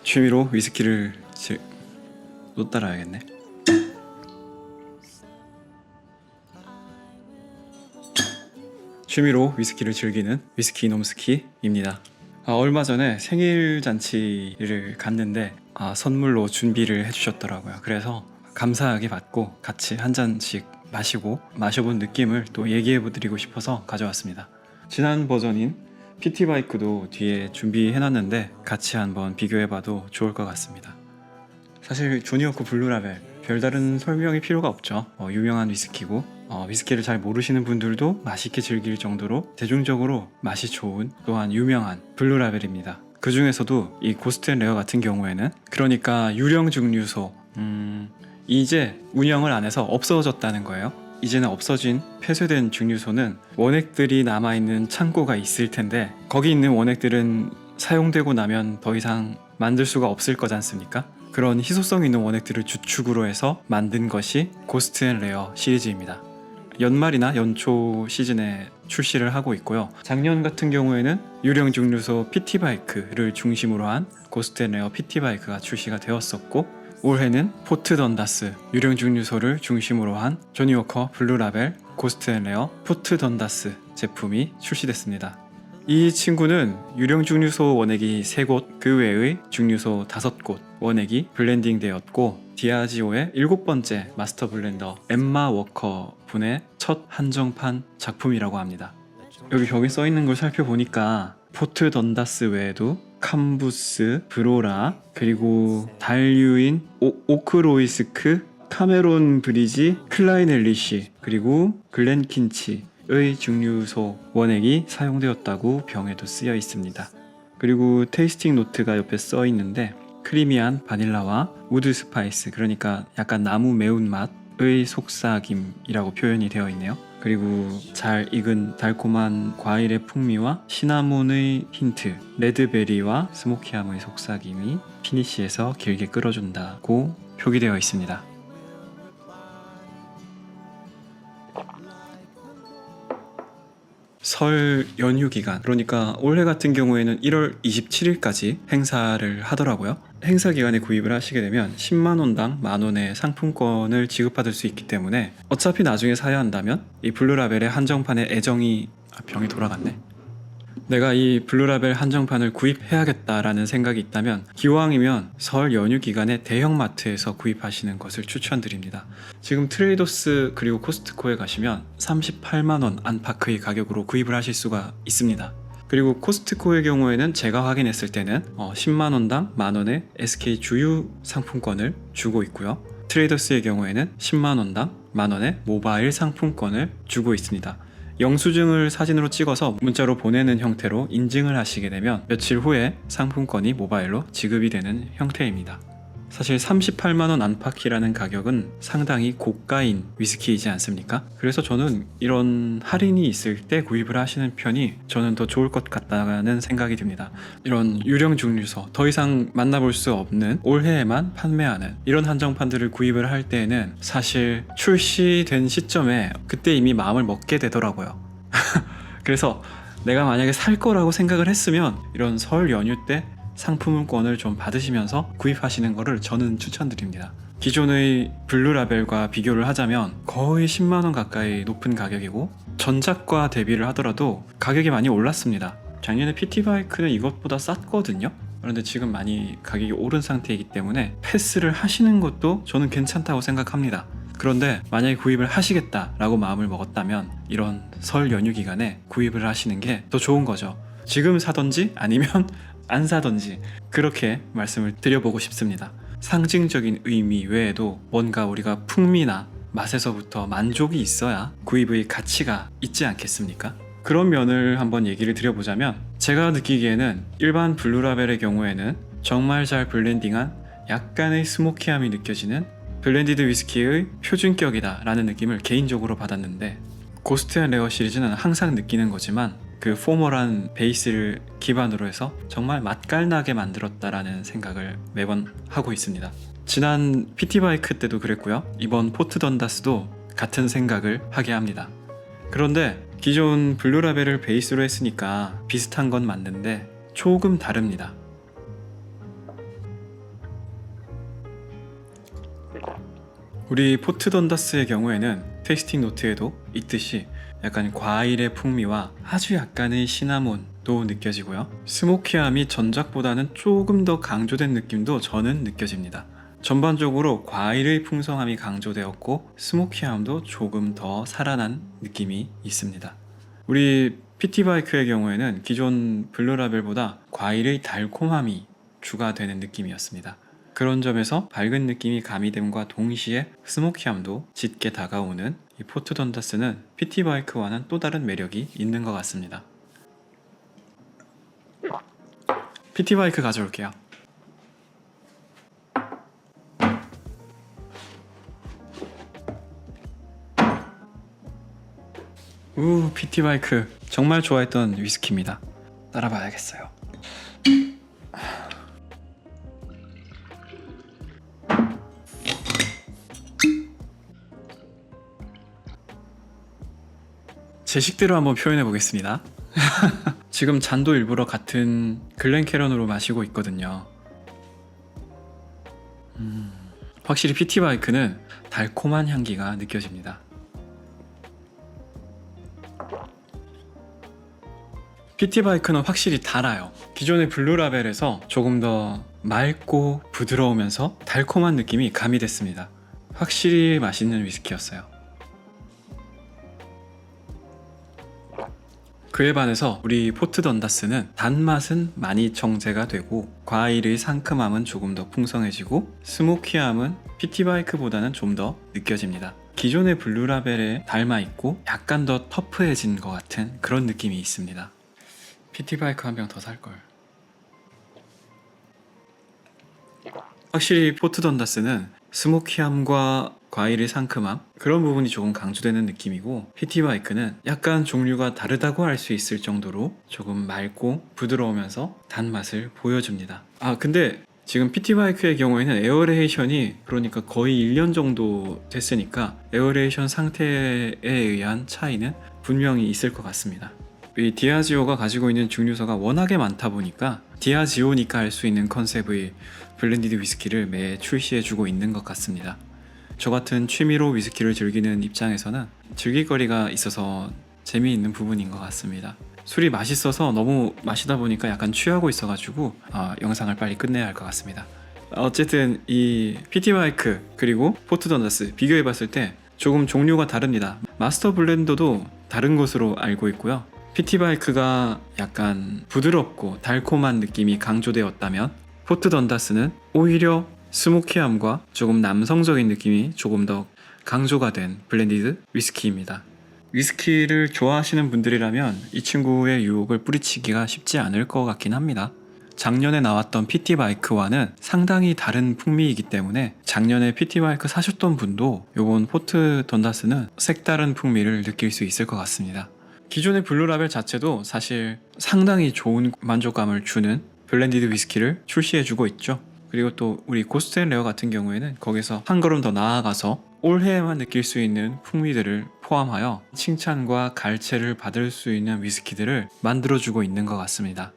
취미로 위스키를 또 따라야겠네. 취미로 위스키를 즐기는 위스키 이놈스키입니다. 얼마 전에 생일 잔치를 갔는데 선물로 준비를 해주셨더라고요. 그래서 감사하게 받고 같이 한 잔씩 마시고 마셔본 느낌을 또 얘기해드리고 싶어서 가져왔습니다. 지난 버전인 PT바이크도 뒤에 준비해놨는데 같이 한번 비교해봐도 좋을 것 같습니다. 사실 조니워커 블루라벨 별다른 설명이 필요가 없죠. 유명한 위스키고 위스키를 잘 모르시는 분들도 맛있게 즐길 정도로 대중적으로 맛이 좋은 또한 유명한 블루라벨입니다. 그 중에서도 이 고스트앤레어 같은 경우에는 그러니까 유령 증류소 이제 운영을 안 해서 없어졌다는 거예요. 이제는 없어진 폐쇄된 증류소는 원액들이 남아있는 창고가 있을 텐데 거기 있는 원액들은 사용되고 나면 더 이상 만들 수가 없을 거지 않습니까? 그런 희소성 있는 원액들을 주축으로 해서 만든 것이 고스트앤레어 시리즈입니다. 연말이나 연초 시즌에 출시를 하고 있고요. 작년 같은 경우에는 유령 증류소 PT바이크를 중심으로 한 고스트앤레어 PT바이크가 출시가 되었었고, 올해는 포트 던다스 유령 증류소를 중심으로 한 조니워커 블루라벨 고스트앤레어 포트 던다스 제품이 출시됐습니다. 이 친구는 유령 증류소 원액이 3곳, 그 외의 증류소 5곳 원액이 블렌딩 되었고, 디아지오의 7번째 마스터 블렌더 엠마 워커 분의 첫 한정판 작품이라고 합니다. 여기 벽에 써있는 걸 살펴보니까 포트 던다스 외에도 캄부스, 브로라, 그리고 달유인, 오크로이스크, 카메론 브리지, 클라인 엘리시, 그리고 글렌킨치의 증류소 원액이 사용되었다고 병에도 쓰여 있습니다. 그리고 테이스팅 노트가 옆에 써 있는데 크리미한 바닐라와 우드 스파이스, 그러니까 약간 나무 매운맛의 속삭임이라고 표현이 되어 있네요. 그리고 잘 익은 달콤한 과일의 풍미와 시나몬의 힌트, 레드베리와 스모키함의 속삭임이 피니쉬에서 길게 끌어준다고 표기되어 있습니다. 설 연휴 기간, 그러니까 올해 같은 경우에는 1월 27일까지 행사를 하더라고요. 행사 기간에 구입을 하시게 되면 10만원당 만원의 상품권을 지급받을 수 있기 때문에 어차피 나중에 사야 한다면 이 블루라벨의 한정판에 애정이 병이 돌아갔네. 내가 이 블루라벨 한정판을 구입해야겠다라는 생각이 있다면 기왕이면 설 연휴 기간에 대형마트에서 구입하시는 것을 추천드립니다. 지금 트레이더스 그리고 코스트코에 가시면 38만원 안팎의 가격으로 구입을 하실 수가 있습니다. 그리고 코스트코의 경우에는 제가 확인했을 때는 10만원당 만원의 SK 주유 상품권을 주고 있고요. 트레이더스의 경우에는 10만원당 만원의 모바일 상품권을 주고 있습니다. 영수증을 사진으로 찍어서 문자로 보내는 형태로 인증을 하시게 되면 며칠 후에 상품권이 모바일로 지급이 되는 형태입니다. 사실 38만원 안팎이라는 가격은 상당히 고가인 위스키이지 않습니까? 그래서 저는 이런 할인이 있을 때 구입을 하시는 편이 저는 더 좋을 것 같다는 생각이 듭니다. 이런 유령 증류소, 더 이상 만나볼 수 없는 올해에만 판매하는 이런 한정판들을 구입을 할 때에는 사실 출시된 시점에 그때 이미 마음을 먹게 되더라고요. 그래서 내가 만약에 살 거라고 생각을 했으면 이런 설 연휴 때 상품권을 좀 받으시면서 구입하시는 거를 저는 추천드립니다. 기존의 블루라벨과 비교를 하자면 거의 10만원 가까이 높은 가격이고 전작과 대비를 하더라도 가격이 많이 올랐습니다. 작년에 PT바이크는 이것보다 쌌거든요. 그런데 지금 많이 가격이 오른 상태이기 때문에 패스를 하시는 것도 저는 괜찮다고 생각합니다. 그런데 만약에 구입을 하시겠다라고 마음을 먹었다면 이런 설 연휴 기간에 구입을 하시는 게 더 좋은 거죠. 지금 사던지 아니면 안 사던지 그렇게 말씀을 드려보고 싶습니다. 상징적인 의미 외에도 뭔가 우리가 풍미나 맛에서부터 만족이 있어야 구입의 가치가 있지 않겠습니까? 그런 면을 한번 얘기를 드려보자면 제가 느끼기에는 일반 블루라벨의 경우에는 정말 잘 블렌딩한 약간의 스모키함이 느껴지는 블렌디드 위스키의 표준격이다 라는 느낌을 개인적으로 받았는데, 고스트앤레어 시리즈는 항상 느끼는 거지만 그 포멀한 베이스를 기반으로 해서 정말 맛깔나게 만들었다라는 생각을 매번 하고 있습니다. 지난 PT바이크 때도 그랬고요. 이번 포트 던다스도 같은 생각을 하게 합니다. 그런데 기존 블루라벨을 베이스로 했으니까 비슷한 건 맞는데 조금 다릅니다. 우리 포트 던다스의 경우에는 테이스팅 노트에도 있듯이 약간 과일의 풍미와 아주 약간의 시나몬도 느껴지고요. 스모키함이 전작보다는 조금 더 강조된 느낌도 저는 느껴집니다. 전반적으로 과일의 풍성함이 강조되었고 스모키함도 조금 더 살아난 느낌이 있습니다. 우리 PT바이크의 경우에는 기존 블루라벨보다 과일의 달콤함이 추가되는 느낌이었습니다. 그런 점에서 밝은 느낌이 가미됨과 동시에 스모키함도 짙게 다가오는 이 포트 던다스는 PT바이크와는 또 다른 매력이 있는 것 같습니다. PT바이크 가져올게요. PT바이크 정말 좋아했던 위스키입니다. 따라봐야겠어요. 제 식대로 한번 표현해 보겠습니다. 지금 잔도 일부러 같은 글렌캐런으로 마시고 있거든요. 확실히 PT바이크는 달콤한 향기가 느껴집니다. PT바이크는 확실히 달아요. 기존의 블루라벨에서 조금 더 맑고 부드러우면서 달콤한 느낌이 가미됐습니다. 확실히 맛있는 위스키였어요. 그에 반해서 우리 포트 던다스는 단맛은 많이 정제가 되고 과일의 상큼함은 조금 더 풍성해지고 스모키함은 PT바이크보다는 좀 더 느껴집니다. 기존의 블루라벨에 닮아있고 약간 더 터프해진 것 같은 그런 느낌이 있습니다. PT바이크 한 병 더 살걸. 확실히 포트 던다스는 스모키함과 과일의 상큼함 그런 부분이 조금 강조되는 느낌이고 PT바이크는 약간 종류가 다르다고 할 수 있을 정도로 조금 맑고 부드러우면서 단맛을 보여줍니다. 근데 지금 PT바이크의 경우에는 에어레이션이 그러니까 거의 1년 정도 됐으니까 에어레이션 상태에 의한 차이는 분명히 있을 것 같습니다. 이 디아지오가 가지고 있는 증류소가 워낙에 많다 보니까 디아지오니까 할 수 있는 컨셉의 블렌디드 위스키를 매 출시해주고 있는 것 같습니다. 저 같은 취미로 위스키를 즐기는 입장에서는 즐길거리가 있어서 재미있는 부분인 것 같습니다. 술이 맛있어서 너무 마시다 보니까 약간 취하고 있어가지고 영상을 빨리 끝내야 할 것 같습니다. 어쨌든 이 PT바이크 그리고 포트 던다스 비교해봤을 때 조금 종류가 다릅니다. 마스터 블렌더도 다른 것으로 알고 있고요. PT바이크가 약간 부드럽고 달콤한 느낌이 강조되었다면 포트 던다스는 오히려 스모키함과 조금 남성적인 느낌이 조금 더 강조가 된 블렌디드 위스키입니다. 위스키를 좋아하시는 분들이라면 이 친구의 유혹을 뿌리치기가 쉽지 않을 것 같긴 합니다. 작년에 나왔던 PT바이크와는 상당히 다른 풍미이기 때문에 작년에 PT바이크 사셨던 분도 요번 포트 던다스는 색다른 풍미를 느낄 수 있을 것 같습니다. 기존의 블루라벨 자체도 사실 상당히 좋은 만족감을 주는 블렌디드 위스키를 출시해주고 있죠. 그리고 또 우리 고스트앤레어 같은 경우에는 거기서 한 걸음 더 나아가서 올해에만 느낄 수 있는 풍미들을 포함하여 칭찬과 갈채를 받을 수 있는 위스키들을 만들어주고 있는 것 같습니다.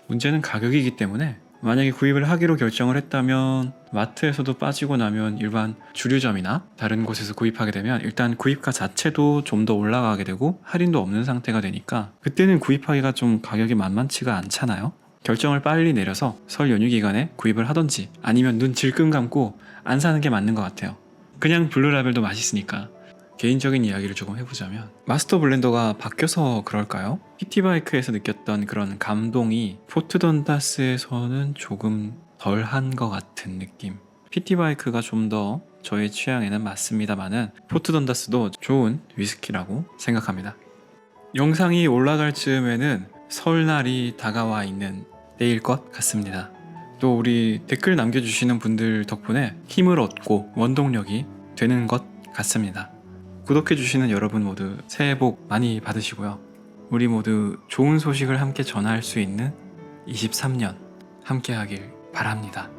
문제는 가격이기 때문에 만약에 구입을 하기로 결정을 했다면 마트에서도 빠지고 나면 일반 주류점이나 다른 곳에서 구입하게 되면 일단 구입가 자체도 좀 더 올라가게 되고 할인도 없는 상태가 되니까 그때는 구입하기가 좀 가격이 만만치가 않잖아요. 결정을 빨리 내려서 설 연휴 기간에 구입을 하던지 아니면 눈 질끈 감고 안 사는 게 맞는 것 같아요. 그냥 블루라벨도 맛있으니까. 개인적인 이야기를 조금 해보자면 마스터 블렌더가 바뀌어서 그럴까요? PT바이크에서 느꼈던 그런 감동이 포트 던다스에서는 조금 덜한 것 같은 느낌. PT바이크가 좀 더 저의 취향에는 맞습니다만은 포트 던다스도 좋은 위스키라고 생각합니다. 영상이 올라갈 즈음에는 설날이 다가와 있는 때일 것 같습니다. 또 우리 댓글 남겨주시는 분들 덕분에 힘을 얻고 원동력이 되는 것 같습니다. 구독해주시는 여러분 모두 새해 복 많이 받으시고요. 우리 모두 좋은 소식을 함께 전할 수 있는 23년 함께 하길 바랍니다.